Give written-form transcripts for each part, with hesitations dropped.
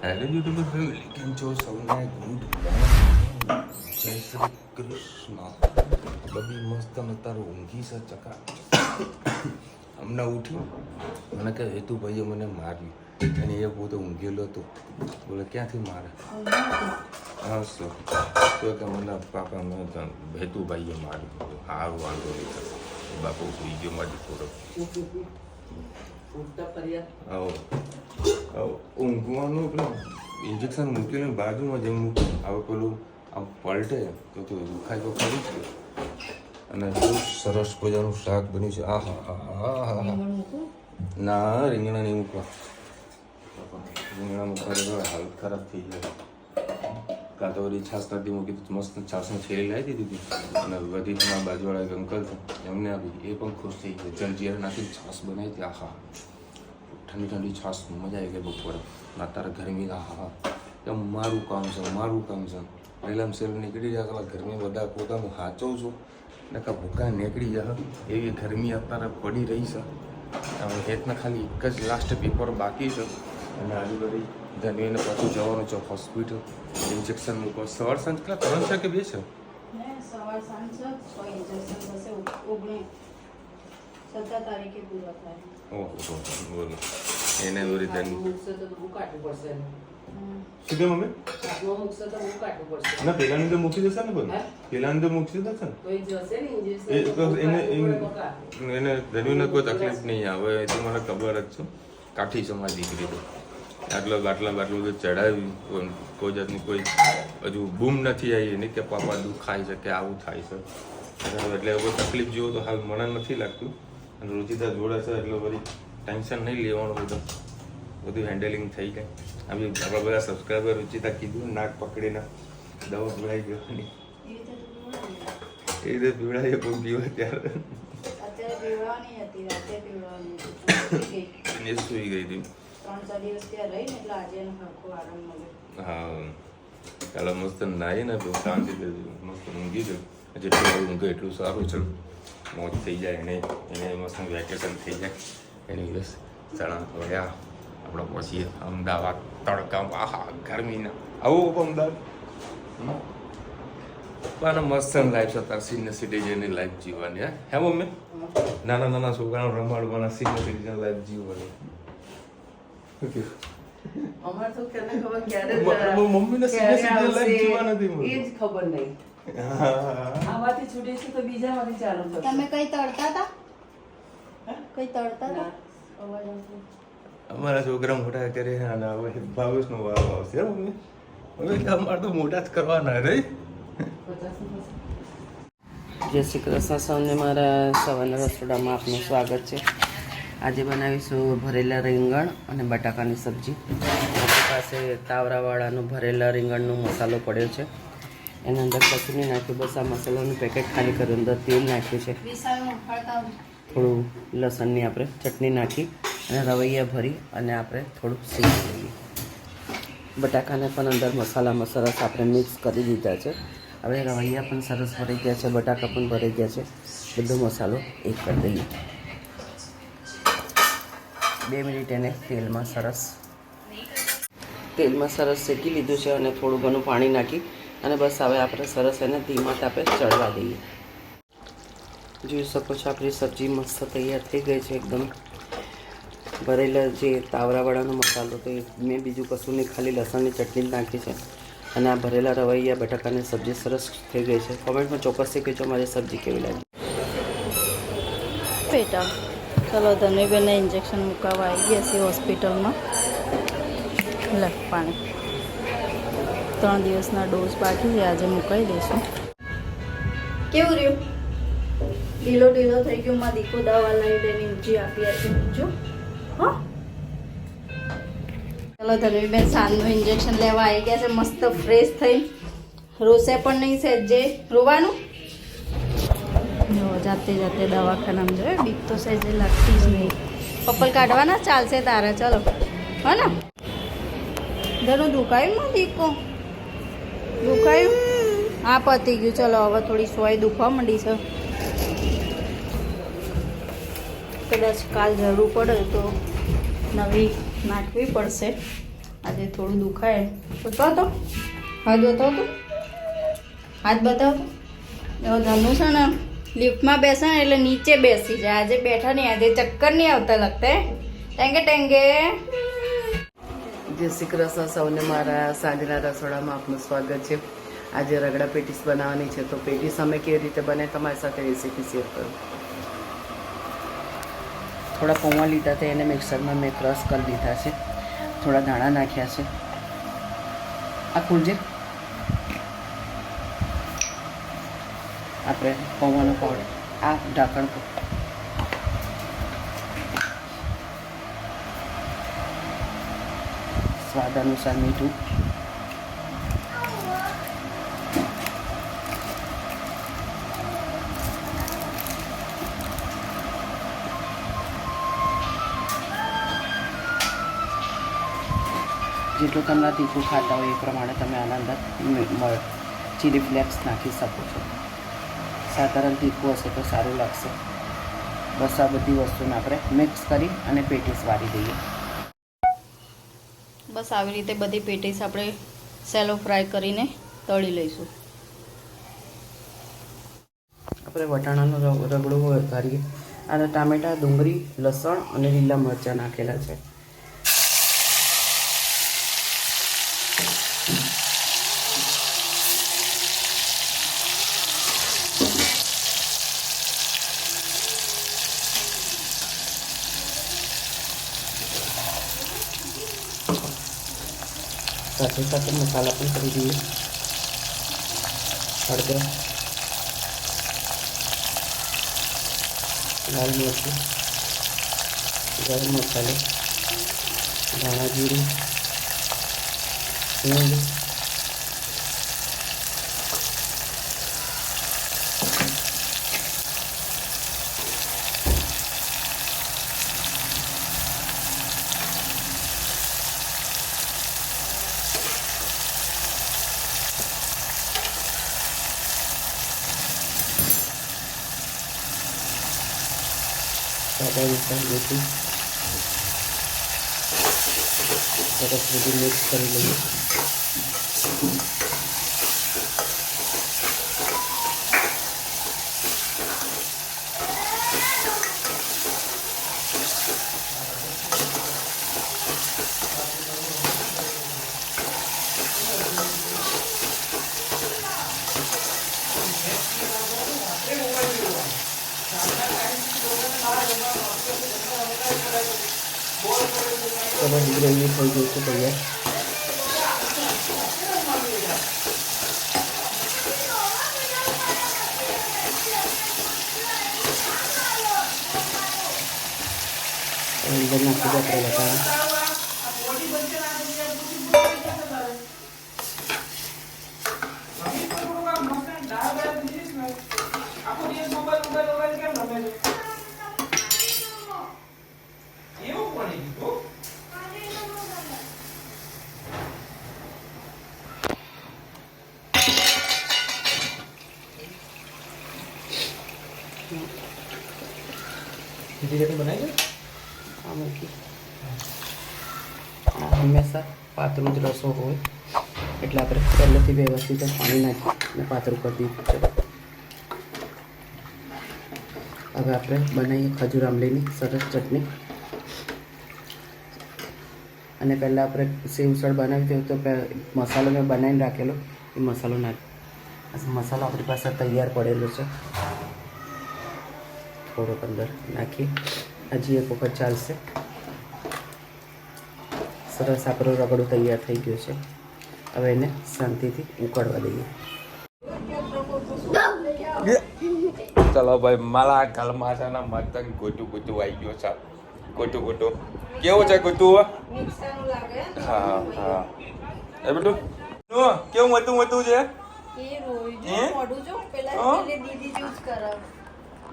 Hello YouTuber family, કેમ છો સૌને? ગુડ મોર્નિંગ, જય શ્રી કૃષ્ણ. બબી મસ્ત તારું ઊંઘી છે ચકા. હમણાં ઉઠી મને કહે હેતુભાઈએ મને માર્યું અને એ પોતે ઊંઘેલો હતો. બોલે ક્યાંથી મારે? હા સર તો કે મને પાપા મેં હેતુભાઈએ માર્યું. સારું વાંધો નહીં બાપુ સુઈ ગયો મારી થોડો. ઊંઘવાનું પેલું ઇન્જેક્શન મૂકેલું બાજુમાં જેમ મૂક્યું હવે પેલું આમ પલટે તો દુખાય તો ખરી જ. અને બહુ સરસ મજાનું શાક બન્યું છે. આ હા ના રીંગણા નહીં મૂકવા. રીંગણા મૂકવા તો હાલત ખરાબ થઈ જાય. કાં તો વળી છાશ નથી મૂકી તો મસ્ત છાશની થેલી લાવી દીધી હતી અને વધી તમારા બાજુવાળા એક અંકલ છે એમને આપી. એ પણ ખુશ થઈ ગયા. જલજીરા નાખી છાશ બનાવી હતી. આહા ઠંડી ઠંડી છાશ મજા આવી ગઈ બપોરે. અત્યારે ગરમી આહા એમ મારું કામ છે મારું કામ છે. પહેલાં સેલ નીકળી જાય પેલા ગરમી બધા પોતાનું સાચવું છું ને કાં ભૂકા નીકળી જાય એવી ગરમી અત્યારે પડી રહી છે. હેતના ખાલી એક જ લાસ્ટ પેપર બાકી છે અને આજુબાજુ ધનવીને પાછું જવાનું છે હોસ્પિટલ ઇન્જેક્શન મૂકવા. સવાર સાંજ કેટલા 3 છે કે 2 છે? સવાર સાંજ 6 ઇન્જેક્શન થશે. 17 તારીખે પૂરા થાય. ઓહો બોલો એને દોરી ધન મૂકશે તો બહુ કાઢવું પડશે. શું કે મમ્મી? હાથમાં મૂકશે તો બહુ કાઢવું પડશે. ના પેલાની તો મૂકી દેશે ને બધું. પેલાની તો મૂકી દેશે ને. તો એ જશે ને ઇન્જેક્શન. એને ધનવીને કોઈ તકલીફ નહીં આવે એ તો મને ખબર જ છે. કાઠી છે મારી દીકરી તો. આટલા બધું ચડાવ્યું કોઈ જાતની કોઈ હજુ બૂમ નથી આવી એની કે પાપા દુખાય છે કે આવું થાય છે. એટલે કોઈ તકલીફ જેવું તો હાલ મને નથી લાગતું. અને રુચિતા જોડે છે એટલે બધી ટેન્શન નહીં લેવાનું. બધું હેન્ડલિંગ થઈ જાય. આપણા બધા સબસ્ક્રાઈબર રુચિતા કીધું નાક પકડીને દવા પીવડાવી ગયો. એ રીતે પીવડાવીએ પણ પીવા ત્યારે અત્યારે પીવડાવવાની હતી, રાતે પીવડાવવાની હતી. એ સૂઈ ગઈ હતી. 3-4 દિવસ ત્યાં રહી ને એટલે આજે એનો આખો આરામ મળ્યો. હા કાલે મસ્ત નાહી ને તો શાંતિ મસ્ત ઊંઘી ગયું. જેટલું ઊંઘે એટલું સારું છે. મોજ થઈ જાય એને મસ્ત વેકેશન થઈ જાય. એની દિવસ ચણા વળ્યા આપણે પછી અમદાવાદ તડકામાં આહા ગરમીના આવું અમદાવાદ પણ મસ્ત લાઈફ છે તાર સિનિયર સિટીઝનની લાઈફ જીવવાની. હે મમ્મી? નાના નાના છોકરાઓ રમાડવાના સિનિયર સિટીઝન લાઈફ જીવવાની. અમારે તો કેને ખબર ક્યારે મમ્મીને સિનિયર સિટીઝન લાઈફ જીવવા નથી એ જ ખબર નહીં. આમાંથી છૂટે છે તો બીજામાંથી ચાલુ થશે. તમે કઈ તળતા હતા? કઈ તળતા હતા? અવાજ આવતો. અમારા છોકરા મોટા કરે અને હવે ભાવેશનો વારો આવશે. મમ્મી હવે અમારે તો મોટા જ કરવાના રે. જય શ્રી કૃષ્ણ સૌને મારા સવારના રસોડામાં આપનું સ્વાગત છે. આજે બનાવીશું ભરેલા રીંગણ અને બટાકાની સબ્જી. આપણી પાસે તાવરાવાળાનો ભરેલા રીંગણનો મસાલો પડ્યો છે. એના અંદર કશું નહીં નાખ્યું, બસ આ મસાલાનું પેકેટ ખાલી કર્યું, અંદર તેલ નાખ્યું છે, થોડું લસણની આપણે ચટણી નાખી અને રવૈયા ભરી અને આપણે થોડું શીખી લઈએ. બટાકાને પણ અંદર મસાલામાં સરસ આપણે મિક્સ કરી દીધા છે. હવે રવૈયા પણ સરસ ભરાઈ ગયા છે, બટાકા પણ ભરાઈ ગયા છે. બધો મસાલો એક કરી દઈએ. 2 મિનિટ એને તેલમાં સરસ શેકી લીધું છે અને થોડું ઘણું પાણી નાખી અને બસ હવે આપણે સરસ એને ધીમા તાપે ચડવા દઈએ. જોઈ શકો છો આપણી સબ્જી મસ્ત તૈયાર થઈ ગઈ છે. એકદમ ભરેલા જે તાવરાવાળાનો મસાલો તો મેં બીજું કશું નહીં, ખાલી લસણની ચટણી જ નાખી છે. અને આ ભરેલા રવૈયા બટાકાની સબ્જી સરસ થઈ ગઈ છે. કોમેન્ટમાં ચોક્કસથી કહેજો મારી સબ્જી કેવી લાગી. બેટા ચલો ધનવીબેનને ઇન્જેક્શન મુકાવવા આવી ગયા છીએ હોસ્પિટલમાં. લે પાણી. 3 દિવસના ડોઝ બાકી છે, આજે મુકાઈ દઈશું. કેવું રહ્યું? ઢીલો થઈ ગયું. માં દીકો દવા લઈ લઈને ઊંચી આપી જો. હા ચલો ધનવીબેન સાંજનું ઇન્જેક્શન લેવા આવી ગયા છે. મસ્ત ફ્રેશ થઈ રોસે પણ નહીં છે જે રોવાનું. જો જાતે દવાખાનામાં જોઈએ. બીક તો સહેજે લાગતી જ નહીં. પપ્પલ કાઢવાના ચાલશે તારે. ચલો હા ને ધનું દુખાયું માં દીકો? દુખાયું? હા પતી ગયું. ચલો હવે થોડી સોય દુખવા માંડી છે. કદાચ કાલ જરૂર પડે તો નવી નાખવી પડશે. આજે થોડું દુખાય તો હાથ બતાવો તો હાથ બતાવો તો ધનુ છે ને લિફ્ટમાં બેસે ને એટલે નીચે બેસી જાય. આજે બેઠા નહીં, આજે ચક્કર નહીં આવતા લગતા. ટેંગે ટેંગે. જય શ્રી કૃષ્ણ સૌને મારા સાંજના રસોડામાં આપનું સ્વાગત છે. આજે રગડા પેટીસ બનાવવાની છે, તો પેટીસ અમે કેવી રીતે બને તમારી સાથે રેસીપી શેર કરું. થોડા પૌવા લીધા હતા, એને મિક્સરમાં મેં ક્રશ કરી દીધા છે. થોડા ધાણા નાખ્યા છે. આ ખુલજે. આપણે પૌવાનો પાવડર, આ ઢાંકણ પર સ્વાદ અનુસાર મીઠું, જેટલું તમને તીખું ખાતા હોય એ પ્રમાણે તમે આના અંદર ચીલી ફ્લેક્સ નાખી શકો છો. સાધારણ તીખું હશે તો સારું લાગશે. બસ આ બધી વસ્તુને આપણે મિક્સ કરી અને પેટીસ વાળી દઈએ. બસ આવી રીતે બધી પેટીસ આપણે સેલો ફ્રાય કરીને તળી લઈશું. આપણે વટાણાનો રગડો વઘારીએ. અને ટામેટાં, ડુંગળી, લસણ અને લીલા મરચાં નાખેલા છે. સાથે સાથે મસાલા પણ કરી દઈએ. હળદર, લાલ મરચું, ગરમ મસાલો, ધાણા જીરું, હિંગ, સાદા મિશ્રણ જેથી સરસ બધું મિક્સ કરી લઈએ. સરસ ગ્રેવી થઈ ગઈ છે તૈયાર. અંદર નાખી દે આપણે વટાણા. હંમેશા પાતળું જ રસો હોય એટલે આપણે પહેલેથી વ્યવસ્થિત પાણી નાખી અને પાતળું કરી દીધું છે. હવે આપણે બનાવીએ ખજૂર આંબલીની સરસ ચટણી. અને પહેલાં આપણે સેવસળ બનાવી દઈએ તો મસાલો મેં બનાવીને રાખેલો એ મસાલો મસાલો આપણી પાસે તૈયાર પડેલો છે. થોડોક અંદર નાખી હજી એક વખત ચાલશે. સરસ આપણો રગડો તૈયાર થઈ ગયો છે. હવે એને શાંતિથી ઉકળવા દઈએ. ચલો ભાઈ, મારા ઘરમાં છે ને મતંગ ગોટું આવી ગયો છે. ગોટું કેવું છે ગોટું? હા હા. એ બેટું કેવું હતું છે?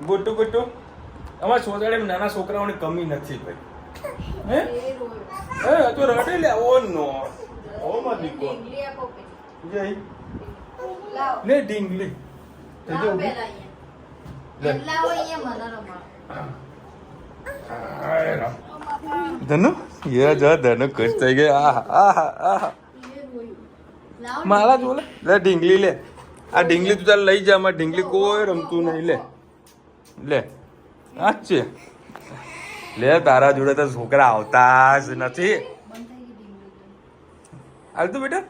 ગોટું અમારા સોસાયટીમાં નાના છોકરાઓની કમી નથી ભાઈ. હે તો રડે લે. ઓ નો ઓ માં દીકો જઈ લે ઢીંગલી તે જો લે લા હોય એ મને રમા. હા રા ધનુ યે જો ધનુ ખુશ થઈ ગઈ. આહા મારા જો લે ઢીંગલી લે. આ ઢીંગલી તું તારે લઈ જા. આમાં ઢીંગલી કોઈ રમતું નહીં. લે લે આ છે લે. તારા જોડે તો છોકરા આવતા જ નથી. હાલ તું બેટા.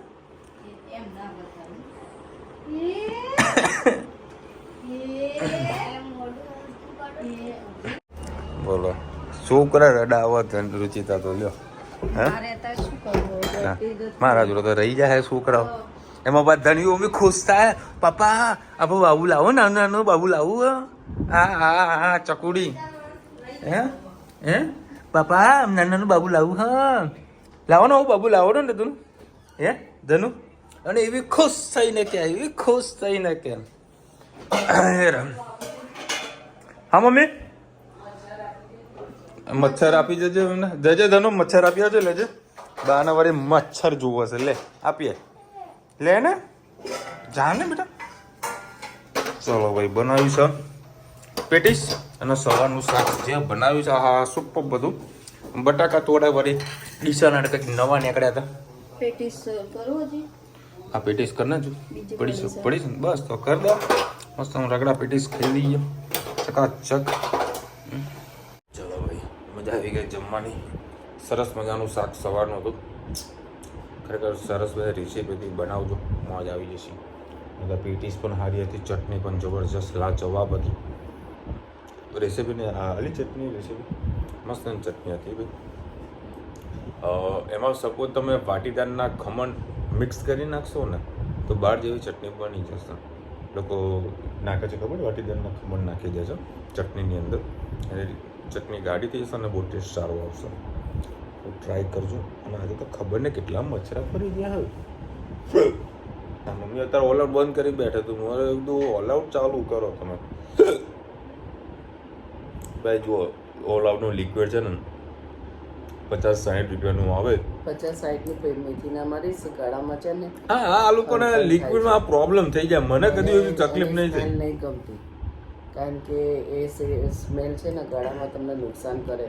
બોલો છોકરા રડાવો ધન રુચિતા તો લ્યો. મારા જોડે તો રહી જાય છોકરાઓ. એમાં બધા ધણીઓ બી ખુશ થાય. પપ્પા આપણે બાબુ લાવો નાનું નાનું બાબુ લાવું. હા હા હા ચકુડી હે પપ્પા નાનું નાનું બાબુ લાવું. હા લાવો ને બાબુ લાવો ને તું હે ધનુ. અને એવી ખુશ થઈને ક્યાં એવી ખુશ થઈને ક્યાં. હા મમ્મી મચ્છર આપી જજે. જજે ધનુ મચ્છર આપી આવજે. લેજે બાના વાળી મચ્છર જુઓ છે. લે આપીએ લે ને જા ને બેટા. ચલો ભાઈ બનાવ્યું છે પેટીસ અને સવારનું શાક જે બનાવ્યું છે. હા સુપર બધું. બટાકા તોડા વળી ડીસાના કંઈક નવા નીકળ્યા હતા. પેટીસ કરો હજી. આ પેટીસ કરી નાખજો. પડીશ ને બસ તો કરી દો. મસ્ત રગડા પેટીસ ખાઈ લઈએ ચકાચક. ચલો ભાઈ મજા આવી ગઈ જમવાની. સરસ મજાનું શાક સવારનું હતું. ખરેખર સરસ બધા રેસીપી બનાવજો મોજ આવી જશે. બધા પેટીસ પણ સારી હતી. ચટણી પણ જબરજસ્ત લાજવાબ હતી. રેસીપીની આલી ચટણી રેસીપી મસ્ત ચટણી હતી ભાઈ. એમાં સપોઝ તમે વાટીદારના ખમણ મિક્સ કરી નાખશો ને તો બહાર જેવી ચટણી બની જશે. લોકો નાખે છે ખબર વાટીદારના ખમણ નાખી દે છે ચટણીની અંદર. અને ચટણી ગાઢી થઈ જશે અને બહુ ટેસ્ટ સારો આવશે. તો ટ્રાય કરજો. અને આજે તો ખબર ને કેટલા મચ્છરા ફરી ગયા હવે. મમ્મી અત્યારે ઓલ આઉટ બંધ કરી બેઠે તું. મારે એકદમ ઓલ આઉટ ચાલુ કરો તમે ભાઈ. જુઓ ઓલ આઉટનું લિક્વિડ છે ને 50-60 રૂપિયાનું આવે. 50-60 મેથીના મારીશ ગાળામાં છે ને. હા આ લોકોને લિક્વિડમાં આ પ્રોબ્લેમ થઈ જાય. મને કદી એવી તકલીફ નહીં થઈ. નહીં ગમતી કારણ કે એ સ્મેલ છે ને ગળામાં તમને નુકસાન કરે.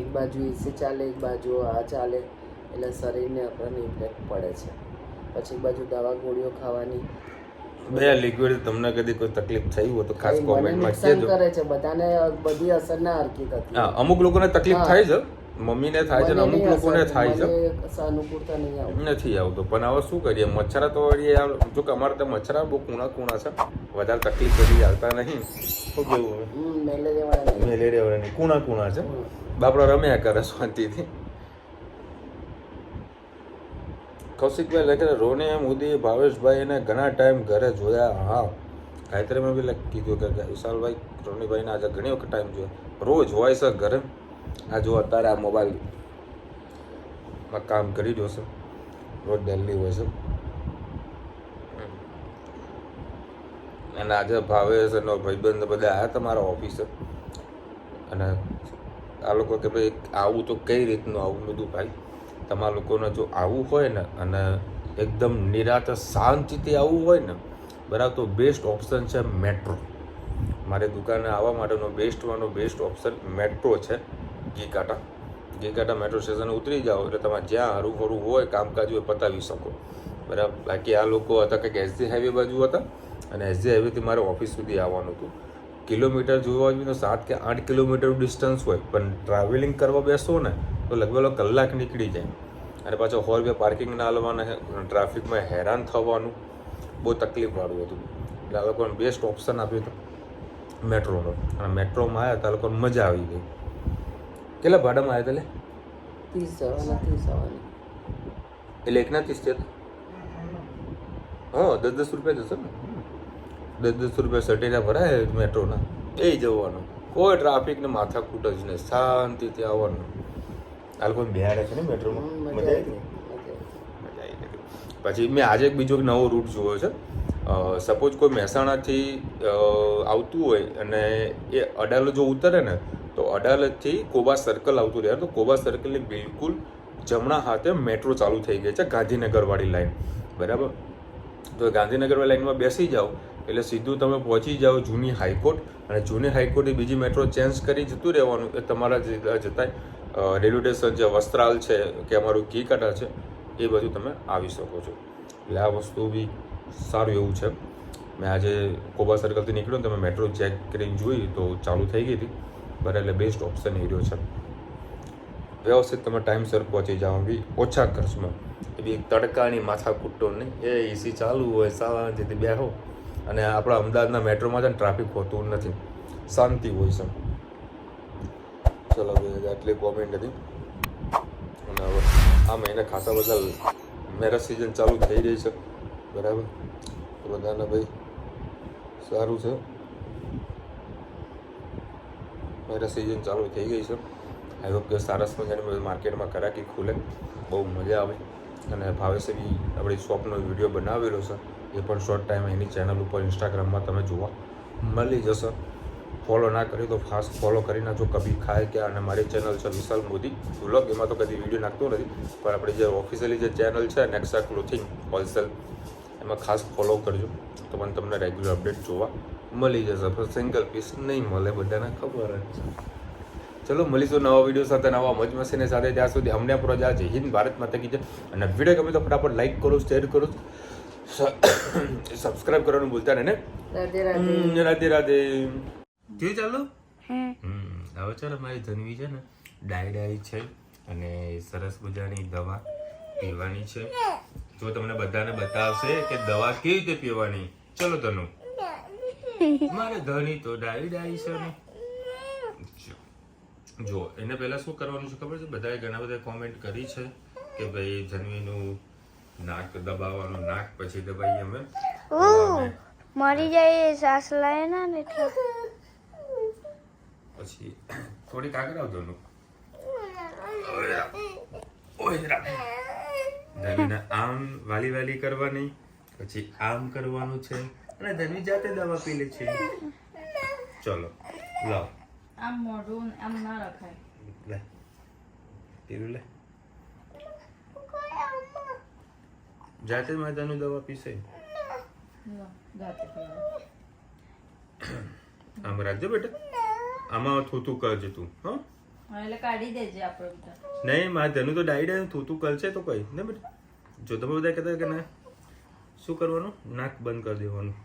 એક બાજુ એસી ચાલે એક બાજુ આ ચાલે એટલે શરીરને આપણને ઇફેક્ટ પડે છે. પછી એક બાજુ દવા ગોળીઓ ખાવાની. બે લિક્વિડ તમને કદી કોઈ તકલીફ થઈ હોય તો ખાસ કોમેન્ટમાં નુકસાન કહેજો. કરે છે બધાને. બધી અસર ના હરકી થતી. હા અમુક લોકોને તકલીફ થાય છે. મમ્મીને થાય છે ને અમુક લોકોને થાય છે. અનુકૂળતા નહીં આવતી. નથી આવતો પણ હવે શું કરીએ. મચ્છરા તો વળી જો કે અમારે ત્યાં મચ્છરા બહુ કૂણા છે. વધારે તકલીફ બધી આવતા નહીં. શું કેવું હવે મેલેરિયા વાળા નહીં કૂણા છે. બાપડા રમ્યા કરે શાંતિથી. કૌશિકભાઈ લખે રોને મોદી ભાવેશભાઈ એને ઘણા ટાઈમ ઘરે જોયા. હા ગાયત્રી મેં બી કીધું કે વિશાલભાઈ રોનીભાઈને આજે ઘણી વખત ટાઈમ જોયા. રોજ હોય છે ઘરે. આ જો અત્યારે આ મોબાઈલમાં કામ કરી જોશે. રોજ ડેલી હોય છે. અને આજે ભાવેશ એનો ભાઈબંધ બધા આવ્યા તમારા ઓફિસે. અને આ લોકો કે ભાઈ આવું તો કઈ રીતનું આવું. બધું ભાઈ તમારા લોકોને જો આવવું હોય ને અને એકદમ નિરાતે શાંતિથી આવવું હોય ને બરાબર તો બેસ્ટ ઓપ્શન છે મેટ્રો. મારી દુકાને આવવા માટેનો બેસ્ટ ઓપ્શન મેટ્રો છે. ગીકાટા મેટ્રો સ્ટેશન ઉતરી જાઓ એટલે તમારે જ્યાં હરું ફરું હોય કામકાજ હોય પતાવી શકો બરાબર. બાકી આ લોકો હતા કંઈક એસજી હાઈવે બાજુ હતા અને એસજી હાઈવેથી મારે ઓફિસ સુધી આવવાનું હતું. કિલોમીટર જોવા જોઈએ તો 7 કે 8 કિલોમીટર ડિસ્ટન્સ હોય પણ ટ્રાવેલિંગ કરવા બેસો ને તો લગભગ કલાક નીકળી જાય. અને પાછો હોલ બે પાર્કિંગ ના લેવાના ટ્રાફિકમાં હેરાન થવાનું બહુ તકલીફવાળું હતું. એટલે આ લોકોને બેસ્ટ ઓપ્શન આપ્યું હતું મેટ્રોનો. અને મેટ્રોમાં આવ્યા તો આ લોકોને મજા આવી ગઈ. કેટલા ભાડામાં આવ્યા હતા? 30 એટલે એકના 30 છે. હા 10-10 રૂપિયા જશે ને. 10-10 રૂપિયા સટીના ભરાય મેટ્રોના. એ જવાનું કોઈ ટ્રાફિક ને માથાકૂટ જ નહીં. શાંતિથી આવવાનું. આ લોકો બિહાર છે ને મેટ્રોમાં. મજા આવી ગઈ. પછી મેં આજે એક બીજો નવો રૂટ જોયો છે. સપોઝ કોઈ મહેસાણાથી આવતું હોય અને એ અડાલજ જો ઉતરે ને તો અડાલજથી કોબા સર્કલ આવતું રહે તો કોબા સર્કલની બિલકુલ જમણા હાથે મેટ્રો ચાલુ થઈ ગઈ છે ગાંધીનગરવાળી લાઈન બરાબર. તો ગાંધીનગરવાળી લાઈનમાં બેસી જાઓ એટલે સીધું તમે પહોંચી જાઓ જૂની હાઈકોર્ટ. અને જૂની હાઈકોર્ટે બીજી મેટ્રો ચેન્જ કરી જતું રહેવાનું એ તમારા જતા રેલવે સ્ટેશન જે વસ્ત્રાલ છે કે અમારું કી કટર છે એ બધું તમે આવી શકો છો. એટલે આ વસ્તુ બી સારું એવું છે. મેં આજે કોબા સર્કલથી નીકળ્યો ને તમે મેટ્રો ચેક કરીને જોઈ તો ચાલુ થઈ ગઈ હતી બરાબર. એટલે બેસ્ટ ઓપ્શન એ રહ્યો છે. વ્યવસ્થિત તમે ટાઈમસર પહોંચી જાઓ બી ઓછા ખર્ચમાં. એ બી તડકાની માથા કૂટો નહીં, એ એસી ચાલુ હોય શાંતિથી બેહો. અને આપણા અમદાવાદના મેટ્રોમાં છે ને ટ્રાફિક હોતું નથી, શાંતિ હોય છે. ચલો ભાઈ આટલી કોમેન્ટ હતી. અને હવે આ મહિને ખાસા બધા મેરેજ સિઝન ચાલુ થઈ રહી છે બરાબર. તો બધાને ભાઈ સારું છે, મેરેજ સિઝન ચાલુ થઈ ગઈ છે. આઈ હોપ કે સારસ મજાની માર્કેટમાં કરાકી ખુલે, બહુ મજા આવે. અને ભાવેશે બી આપણી શોપનો વિડીયો બનાવેલો છે, એ પણ શોર્ટ ટાઈમ એની ચેનલ ઉપર ઇન્સ્ટાગ્રામમાં તમે જોવા મળી જશે. ફોલો ના કર્યું તો ફાસ્ટ ફોલો કરી નાખજો. કભી ખાય ક્યાં. અને મારી ચેનલ છે વિશાલ મોદી વ્લોગ, એમાં તો કદી વિડીયો નાખતો નથી, પણ આપણી જે ઓફિશિયલી જે ચેનલ છે નેક્સા ક્લોથિંગ હોલસેલ, એમાં ખાસ ફોલો કરજો તો પણ તમને રેગ્યુલર અપડેટ જોવા મળી જશે. પણ સિંગલ પીસ નહીં મળે, બધાને ખબર જ છે. ચલો મળીશું નવા વિડીયો સાથે, નવા મોજ મસ્તીની સાથે. ત્યાં સુધી અમને પ્રજા જય હિન્દ, ભારત માતા કી જય. અને વિડીયો ગમે તો ફટાફટ લાઈક કરો, શેર કરો, સબસ્ક્રાઇબ કરવાનું ભૂલતા નહીં ને. રાધે રાધે. રાધે રાધે. કેવું ચાલો? હવે ચાલો મારી ધનવી છે ને ડાઈ છે અને સરસ મજાની દવા પીવાની છે. જો તમને બધાને બતાવશે કે દવા કેવી રીતે પીવાની. ચલો ધનુ, મારે ધની તો ડાઈ છે ને. જો એને પહેલા શું કરવાનું છે ખબર છે? બધાએ ઘણા બધા કોમેન્ટ કરી છે કે ભાઈ ધનવીનું નાક દબાવવાનું, નાક પછી દબાઈએ અમે મરી જાય સાસ લાય ના ને એટલે પછી થોડીક આગળ આવજો નું. ધનવીને આમ વાલી વાલી કરવાની, પછી આમ કરવાનું છે અને ધનવી જાતે દવા પી લે છે. ચલો લાવ, આમ મોઢું આમ ના રખાય. લે પીલું લે. જાતે માતાનું દવા પીશે. આમ રાખજો બેટા, આમાં થૂતું કરજે તું. હા એટલે કાઢી દેજે આપણે. નહીં મારે ધનું તો ડાઈ થૂતું કરશે તો કઈ ને બેટા. જો તમે બધા કહેતા કે ના શું કરવાનું, નાક બંધ કરી દેવાનું.